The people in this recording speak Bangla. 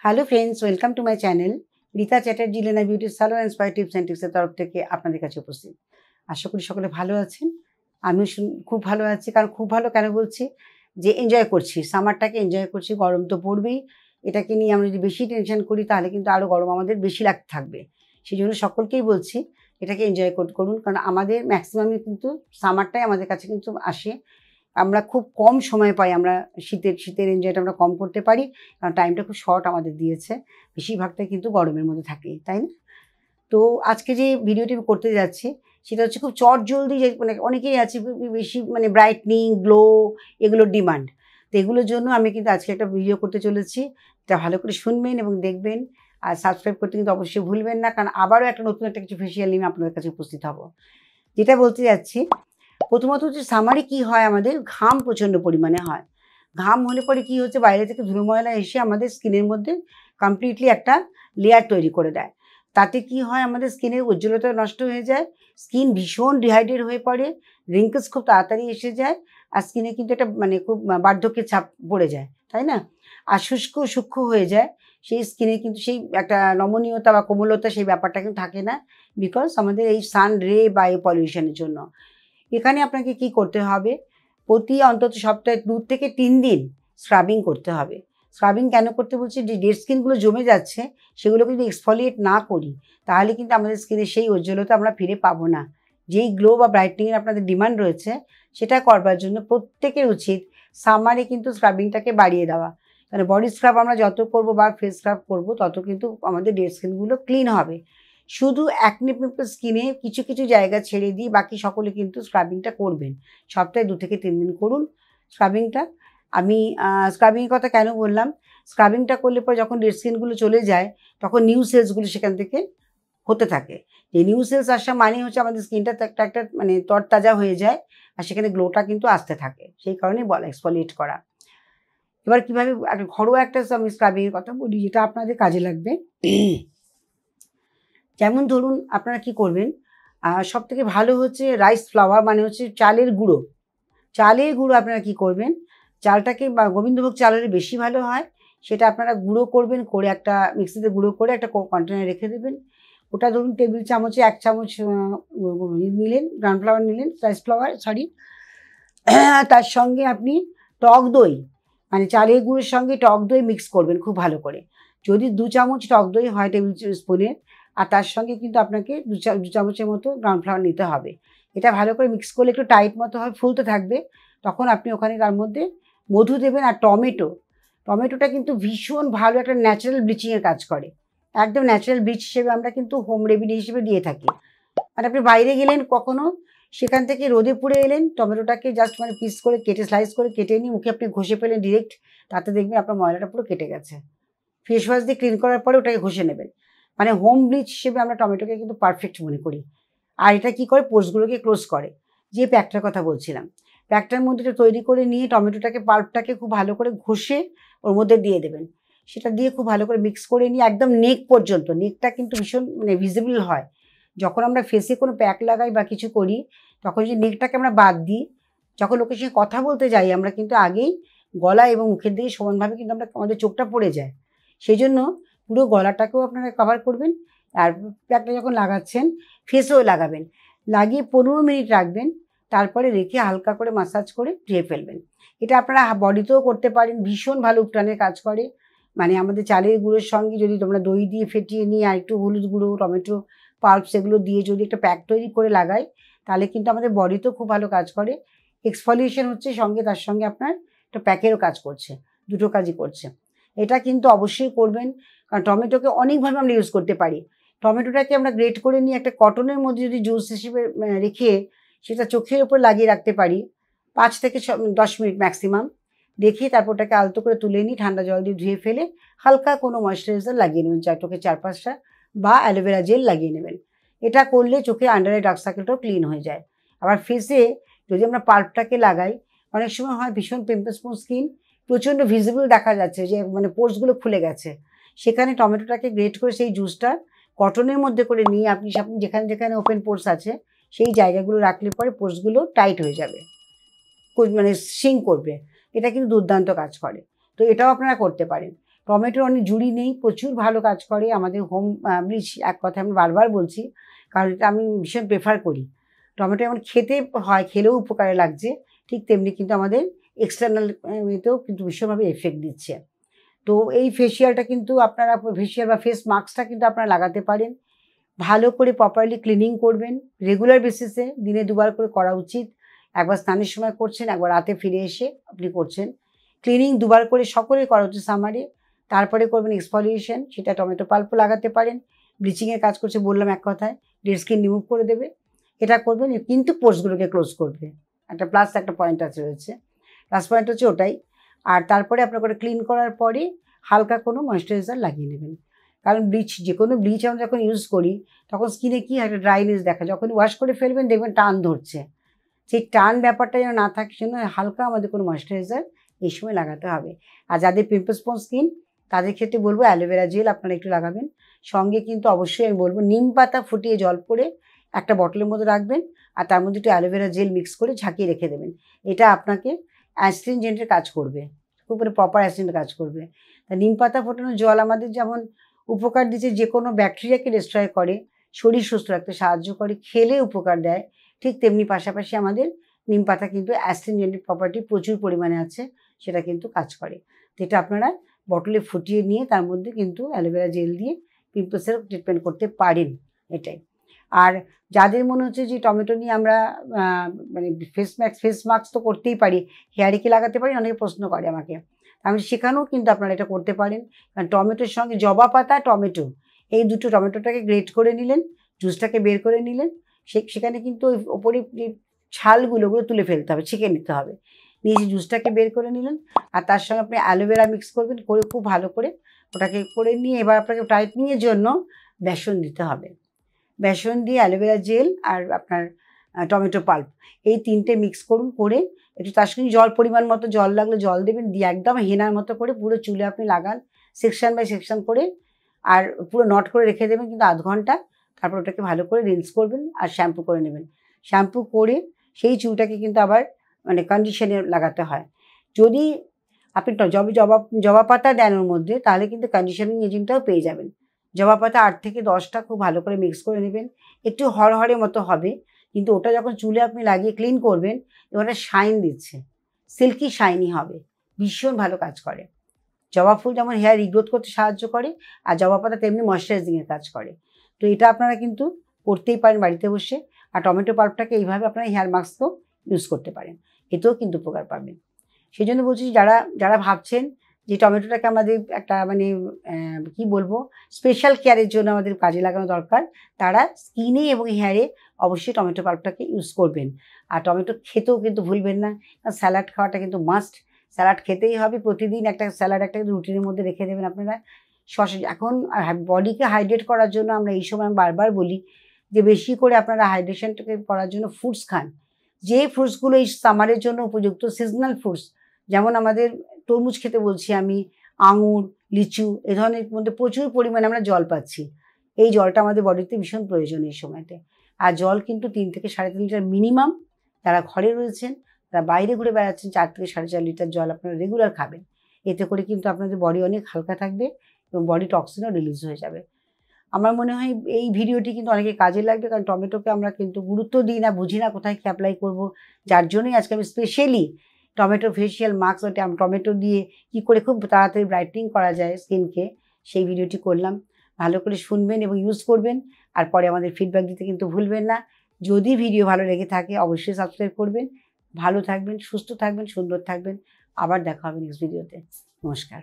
Hello friends, welcome to my channel. Rita Chatterjee লেনা beauty salon and spa tips and টিপসের তরফ থেকে আপনাদের কাছে উপস্থিত। আশা করি সকলে ভালো আছেন। আমিও খুব ভালো আছি। কারণ খুব ভালো কেন বলছি, যে এনজয় করছি, সামারটাকে এনজয় করছি। গরম তো পড়বেই, এটাকে নিয়ে আমরা যদি বেশি টেনশন করি তাহলে কিন্তু আরও গরম আমাদের বেশি লাগতে থাকবে। সেই জন্য সকলকেই বলছি এটাকে এনজয় করুন। কারণ আমাদের ম্যাক্সিমামই কিন্তু সামারটাই আমাদের কাছে কিন্তু আসে। আমরা খুব কম সময় পাই, আমরা শীতের এনজয়টা আমরা কম করতে পারি, কারণ টাইমটা খুব শর্ট আমাদের দিয়েছে। বেশিরভাগটাই কিন্তু গরমের মধ্যে থাকি, তাই না? তো আজকে যে ভিডিওটি আমি করতে যাচ্ছি সেটা হচ্ছে খুব চটজলদি, যে মানে অনেকেই আছে বেশি মানে ব্রাইটনিং, গ্লো, এগুলোর ডিমান্ড। তো এগুলোর জন্য আমি কিন্তু আজকে একটা ভিডিও করতে চলেছি। এটা ভালো করে শুনবেন এবং দেখবেন, আর সাবস্ক্রাইব করতে কিন্তু অবশ্যই ভুলবেন না, কারণ আবারও নতুন কিছু ফেসিয়াল নিয়ে আপনাদের কাছে উপস্থিত হব। যেটা বলতে যাচ্ছি, প্রথমত হচ্ছে সামারে কি হয়, আমাদের ঘাম প্রচণ্ড পরিমাণে হয়। ঘাম হলে পরে কি হচ্ছে, বাইরে থেকে ধুলো ময়লা এসে আমাদের স্কিনের মধ্যে কমপ্লিটলি একটা লেয়ার তৈরি করে দেয়। তাতে কি হয়, আমাদের স্কিনের উজ্জ্বলতা নষ্ট হয়ে যায়, স্কিন ভীষণ ডিহাইড্রেট হয়ে পড়ে, রিঙ্কেলস খুব তাড়াতাড়ি এসে যায়, আর স্কিনে কিন্তু একটা মানে খুব বার্ধক্যের ছাপ পড়ে যায়, তাই না? আর সূক্ষ্ম হয়ে যায় সেই স্কিনে, কিন্তু সেই একটা নমনীয়তা বা কোমলতা সেই ব্যাপারটা কিন্তু থাকে না, বিকজ আমাদের এই সান রে বা এই পলিউশনের জন্য। এখানে আপনাকে কি করতে হবে, প্রতি অন্তত সপ্তাহে 2 থেকে 3 দিন স্ক্রাবিং করতে হবে। স্ক্রাবিং কেন করতে বলছি, যে ডেড স্কিনগুলো জমে যাচ্ছে সেগুলোকে যদি এক্সফলিয়েট না করি তাহলে কিন্তু আমাদের স্কিনের সেই উজ্জ্বলতা আমরা ফিরে পাবো না। যেই গ্লো বা ব্রাইটনিংয়ের আপনাদের ডিমান্ড রয়েছে সেটা করবার জন্য প্রত্যেকের উচিত সামারে কিন্তু স্ক্রাবিংটাকে বাড়িয়ে দেওয়া। কারণ বডি স্ক্রাব আমরা যত করব বা ফেস স্ক্রাব করব তত কিন্তু আমাদের ডেড স্কিনগুলো ক্লিন হবে। শুধু অ্যাকনে পিম্পল স্কিনে কিছু কিছু জায়গা ছেড়ে দিয়ে বাকি সকলে কিন্তু স্ক্রাবিংটা করবেন। সপ্তাহে 2 থেকে 3 দিন করুন স্ক্রাবিংটা। আমি স্ক্রাবিংয়ের কথা কেন বললাম, স্ক্রাবিংটা করলে পরে যখন ডেড স্কিনগুলো চলে যায় তখন নিউ সেলসগুলো সেখান থেকে হতে থাকে। এই নিউ সেলস আসা মানে হচ্ছে আমাদের স্কিনটা তো একটা মানে তরতাজা হয়ে যায়, আর সেখানে গ্লোটা কিন্তু আসতে থাকে। সেই কারণেই বলা এক্সফলিয়েট করা। এবার কীভাবে ঘরোয়া একটা আমি স্ক্রাবিংয়ের কথা বলি যেটা আপনাদের কাজে লাগবে। যেমন ধরুন, আপনারা কি করবেন, সবথেকে ভালো হচ্ছে রাইস ফ্লাওয়ার, মানে হচ্ছে চালের গুঁড়ো। চালের গুঁড়ো আপনারা কি করবেন, চালটাকে বা গোবিন্দভোগ চালের বেশি ভালো হয়, সেটা আপনারা গুঁড়ো করবেন, করে একটা মিক্সিতে গুঁড়ো করে একটা কন্টেনারে রেখে দেবেন। ওটা ধরুন টেবিল চামচে 1 চামচ নিলেন, গ্রাউন্ড ফ্লাওয়ার নিলেন, রাইস ফ্লাওয়ার সরি। তার সঙ্গে আপনি টক দই, মানে চালের গুঁড়োর সঙ্গে টক দই মিক্স করবেন খুব ভালো করে। যদি 2 চামচ টক দই হয় টেবিল স্পুনের, আর তার সঙ্গে কিন্তু আপনাকে 2 চামচের মতো গ্রাউন্ড ফ্লাওয়ার নিতে হবে। এটা ভালো করে মিক্স করলে একটু টাইট মতো হয়, ফুলতে থাকবে। তখন আপনি ওখানে তার মধ্যে মধু দেবেন আর টমেটোটা কিন্তু ভীষণ ভালো একটা ন্যাচারাল ব্লিচিংয়ের কাজ করে। একদম ন্যাচারাল ব্লিচ হিসেবে আমরা কিন্তু হোম রেমেডি হিসেবে দিয়ে থাকি। আর আপনি বাইরে গেলেন কখনো, সেখান থেকে রোদে পুড়ে এলেন, টমেটোটাকে জাস্ট মানে পিস করে কেটে স্লাইস করে কেটে নিয়ে মুখে আপনি ঘষে পেলেন ডিরেক্ট, তাতে দেখবেন আপনার ময়লাটা পুরো কেটে গেছে। ফেস ওয়াশ দিয়ে ক্লিন করার পরে ওটাকে ঘষে নেবেন। মানে হোম ব্লিচ হিসেবে আমরা টমেটোকে কিন্তু পারফেক্ট মনে করি। আর এটা কী করে, পোর্সগুলোকে ক্লোজ করে। যে প্যাকটার কথা বলছিলাম, প্যাকটার মধ্যে এটা তৈরি করে নিয়ে টমেটোটাকে পাল্পটাকে খুব ভালো করে ঘষে ওর মধ্যে দিয়ে দেবেন। সেটা দিয়ে খুব ভালো করে মিক্স করে নিয়ে একদম নেক পর্যন্ত, নেকটা কিন্তু ভীষণ মানে ভিজিবল হয়। যখন আমরা ফেসে কোনো প্যাক লাগাই বা কিছু করি, তখন যদি নেকটাকে আমরা বাদ দিই, যখন লোকের সঙ্গে কথা বলতে যাই আমরা কিন্তু আগেই গলা এবং মুখের দিকে সমানভাবে কিন্তু আমাদের চোখটা পড়ে যায়। সেই জন্য পুরো গলাটাকেও আপনারা কভার করবেন। আর প্যাকটা যখন লাগাচ্ছেন ফেসেও লাগাবেন, লাগিয়ে 15 মিনিট রাখবেন, তারপরে রেখে হালকা করে মাসাজ করে ধুয়ে ফেলবেন। এটা আপনারা বডিতেও করতে পারেন, ভীষণ ভালো উপটানের কাজ করে। মানে আমাদের চালের গুঁড়োর সঙ্গে যদি তোমরা দই দিয়ে ফেটিয়ে নিয়ে আর একটু হলুদ গুঁড়ো, টমেটো পাল্প সেগুলো দিয়ে যদি একটা প্যাক তৈরি করে লাগাই, তাহলে কিন্তু আমাদের বডিতেও খুব ভালো কাজ করে। এক্সফলিয়েশন হচ্ছে, সঙ্গে তার সঙ্গে আপনার একটা প্যাকেরও কাজ করছে, দুটো কাজই করছে। এটা কিন্তু অবশ্যই করবেন, কারণ টমেটোকে অনেকভাবে আমরা ইউজ করতে পারি। টমেটোটাকে আমরা গ্রেট করে নিয়ে একটা কটনের মধ্যে যদি জুস হিসেবে রেখে সেটা চোখের ওপর লাগিয়ে রাখতে পারি 5 থেকে 10 মিনিট ম্যাক্সিমাম, রেখে তারপর ওটাকে আলতো করে তুলে নিই, ঠান্ডা জল দিয়ে ধুয়ে ফেলে হালকা কোনো ময়েশ্চারাইজার লাগিয়ে নেবেন চোখের চারপাশটা, বা অ্যালোভেরা জেল লাগিয়ে নেবেন। এটা করলে চোখে আন্ডার আই ডার্ক সার্কেলটাও ক্লিন হয়ে যায়। আবার ফেসে যদি আমরা পাল্পটাকে লাগাই, অনেক সময় হয় ভীষণ পিম্পলস স্কিন, প্রচণ্ড ভিজিবল দেখা যাচ্ছে যে মানে পোর্সগুলো খুলে গেছে, সেখানে টমেটোটাকে গ্রেট করে সেই জুসটা কটনের মধ্যে করে নিয়ে আপনি যেখানে যেখানে ওপেন পোর্স আছে সেই জায়গাগুলো রাখলে পরে পোর্সগুলো টাইট হয়ে যাবে, মানে সিঙ্ক করবে। এটা কিন্তু দুর্দান্ত কাজ করে। তো এটাও আপনারা করতে পারেন। টমেটোর অনেক জুড়ি নেই, প্রচুর ভালো কাজ করে আমাদের হোম ব্লিচ, এক কথায় আমি বারবার বলছি, কারণ এটা আমি ভীষণ প্রেফার করি। টমেটো যেমন খেতে হয়, খেলেও উপকারে লাগছে, ঠিক তেমনি কিন্তু আমাদের এক্সটার্নাল এতেও কিন্তু ভীষণভাবে এফেক্ট দিচ্ছে। তো এই ফেসিয়ালটা কিন্তু আপনারা, ফেসিয়াল বা ফেস মাস্কটা কিন্তু আপনারা লাগাতে পারেন। ভালো করে প্রপারলি ক্লিনিং করবেন, রেগুলার বেসিসে দিনে 2 বার করে করা উচিত। একবার স্নানের সময় করছেন, একবার রাতে ফিরে এসে আপনি করছেন। ক্লিনিং 2 বার করে সকলেই করা উচিত সামারে। তারপরে করবেন এক্সফলিয়েশন, সেটা টমেটো পাল্পও লাগাতে পারেন। ব্লিচিংয়ের কাজ করছে বললাম এক কথায়, ডেড স্কিন রিমুভ করে দেবে। এটা করবেন, কিন্তু পোর্সগুলোকে ক্লোজ করবে। একটা প্লাস একটা পয়েন্ট রয়েছে, প্লাস পয়েন্ট হচ্ছে ওটাই। আর তারপরে আপনার করে ক্লিন করার পরে হালকা কোনো ময়েশ্চারাইজার লাগিয়ে নেবেন। কারণ ব্লিচ, যে কোনো ব্লিচ আমরা যখন ইউজ করি তখন স্কিনে কি একটা ড্রাইনেস দেখা, যখন ওয়াশ করে ফেলবেন দেখবেন টান ধরছে। সেই টান ব্যাপারটা যেন না থাকে সেজন্য হালকা আমাদের কোনো ময়েশ্চারাইজার এই সময় লাগাতে হবে। আর যাদের পিম্পল স্পন স্কিন তাদের ক্ষেত্রে বলবো অ্যালোভেরা জেল আপনারা একটু লাগাবেন। সঙ্গে কিন্তু অবশ্যই আমি বলবো নিম পাতা ফুটিয়ে জল করে একটা বটলের মধ্যে রাখবেন, আর তার মধ্যে একটু অ্যালোভেরা জেল মিক্স করে ঝাঁকিয়ে রেখে দেবেন। এটা আপনাকে অ্যাস্ট্রিনজেন্টের কাজ করবে, খুব প্রপার অ্যাস্ট্রিনজেন্টের কাজ করবে। তা নিম পাতা ফোটানো জল আমাদের যেমন উপকার দিচ্ছে, যে কোনো ব্যাকটেরিয়াকে ডিস্ট্রয় করে, শরীর সুস্থ রাখতে সাহায্য করে, খেলে উপকার দেয়, ঠিক তেমনি পাশাপাশি আমাদের নিম পাতা কিন্তু অ্যাস্ট্রিনজেন্টের প্রপার্টি প্রচুর পরিমাণে আছে, সেটা কিন্তু কাজ করে। তো এটা আপনারা বটলে ফুটিয়ে নিয়ে তার মধ্যে কিন্তু অ্যালোভেরা জেল দিয়ে পিম্পলসের ট্রিটমেন্ট করতে পারেন, এটাই। আর যাদের মনে হচ্ছে যে টমেটো নিয়ে আমরা মানে ফেস মাস্ক তো করতেই পারি, হেয়ারে কি লাগাতে পারি, অনেকে প্রশ্ন করে আমাকে, আমি সেখানেও কিন্তু আপনারা এটা করতে পারেন। কারণ টমেটোর সঙ্গে জবা পাতা, টমেটো, এই দুটো, টমেটোটাকে গ্রেট করে নিলেন, জুসটাকে বের করে নিলেন, সেখানে কিন্তু ওই ওপরে যে ছালগুলো ওগুলো তুলে ফেলতে হবে, ছেঁকে নিতে হবে, নিয়ে জুসটাকে বের করে নিলেন, আর তার সঙ্গে আপনি অ্যালোভেরা মিক্স করবেন, করে খুব ভালো করে ওটাকে করে নিয়ে এবার আপনাকে টাইটনিংয়ের জন্য বেসন দিতে হবে। বেসন দিয়ে অ্যালোভেরা জেল আর আপনার টমেটো পাল্প, এই 3টে মিক্স করুন, করে একটু তার সঙ্গে জল, পরিমাণ মতো জল লাগলে জল দেবেন, দিয়ে একদম হেনার মতো করে পুরো চুলে আপনি লাগান, সেকশন বাই সেকশন করে, আর পুরো নট করে রেখে দেবেন কিন্তু আধ ঘন্টা। তারপর ওটাকে ভালো করে রিন্স করবেন আর শ্যাম্পু করে নেবেন। শ্যাম্পু করে সেই চুলটাকে কিন্তু আবার মানে কন্ডিশনে লাগাতে হয়। যদি আপনি জবা পাতা দেন ওর মধ্যে, তাহলে কিন্তু কন্ডিশনিং এজেন্টটাও পেয়ে যাবেন। জবা পাতা 8 থেকে 10টা খুব ভালো করে মিক্স করে নেবেন, একটু হরহরে মতো হবে, কিন্তু ওটা যখন চুলে আপনি লাগিয়ে ক্লিন করবেন, ওটা শাইন দিচ্ছে, সিল্কি শাইনি হবে, ভীষণ ভালো কাজ করে। জবা ফুল যেমন হেয়ার রিগ্রোথ করতে সাহায্য করে, আর জবা পাতা তেমনি ময়েশ্চারাইজিংয়ের কাজ করে। তো এটা আপনারা কিন্তু করতেই পারেন বাড়িতে বসে। আর টমেটো পাল্পটাকে এইভাবে আপনারা হেয়ার মাস্কও ইউজ করতে পারেন, এতেও কিন্তু উপকার পাবেন। সেই জন্য বলছি, যারা যারা ভাবছেন যে টমেটোটাকে আমাদের একটা মানে কি বলবো, স্পেশাল কেয়ারের জন্য আমাদের কাজে লাগানো দরকার, তারা স্কিনে এবং হেয়ারে অবশ্যই টমেটো পাল্পটাকে ইউজ করবেন। আর টমেটো খেতেও কিন্তু ভুলবেন না, কারণ স্যালাড খাওয়াটা কিন্তু মাস্ট, স্যালাড খেতেই হবে প্রতিদিন, একটা স্যালাড একটা রুটিনের মধ্যে রেখে দেবেন আপনারা। এখন বডিকে হাইড্রেট করার জন্য আমরা এই সময় আমি বারবার বলি যে বেশি করে আপনারা হাইড্রেশনটাকে করার জন্য ফ্রুটস খান। যে ফ্রুটসগুলো এই সামারের জন্য উপযুক্ত, সিজনাল ফ্রুটস, যেমন আমাদের তরমুজ খেতে বলছি আমি, আঙুর, লিচু, এ ধরনের মধ্যে প্রচুর পরিমাণে আমরা জল পাচ্ছি। এই জলটা আমাদের বডিতে ভীষণ প্রয়োজন এই সময়তে। আর জল কিন্তু 3 থেকে 3.5 লিটার মিনিমাম, যারা ঘরে রয়েছেন, যারা বাইরে ঘুরে বেড়াচ্ছেন, 4 থেকে 4.5 লিটার জল আপনারা রেগুলার খাবেন। এতে করে কিন্তু আপনাদের বডি অনেক হালকা থাকবে এবং বডি টক্সিনও রিলিজ হয়ে যাবে। আমার মনে হয় এই ভিডিওটি কিন্তু অনেকের কাজে লাগবে, কারণ টমেটোকে আমরা কিন্তু গুরুত্ব দিই না, বুঝি না কোথায় কী অ্যাপ্লাই করবো। যার জন্যই আজকে আমি স্পেশালি টমেটো ফেসিয়াল মাস্ক, ওটা টমেটো দিয়ে কী করে খুব তাড়াতাড়ি ব্রাইটনিং করা যায় স্কিনকে, সেই ভিডিওটি করলাম। ভালো করে শুনবেন এবং ইউজ করবেন, আর পরে আমাদের ফিডব্যাক দিতে কিন্তু ভুলবেন না। যদি ভিডিও ভালো লেগে থাকে অবশ্যই সাবস্ক্রাইব করবেন। ভালো থাকবেন, সুস্থ থাকবেন, সুন্দর থাকবেন। আবার দেখা হবে নেক্সট ভিডিওতে। নমস্কার।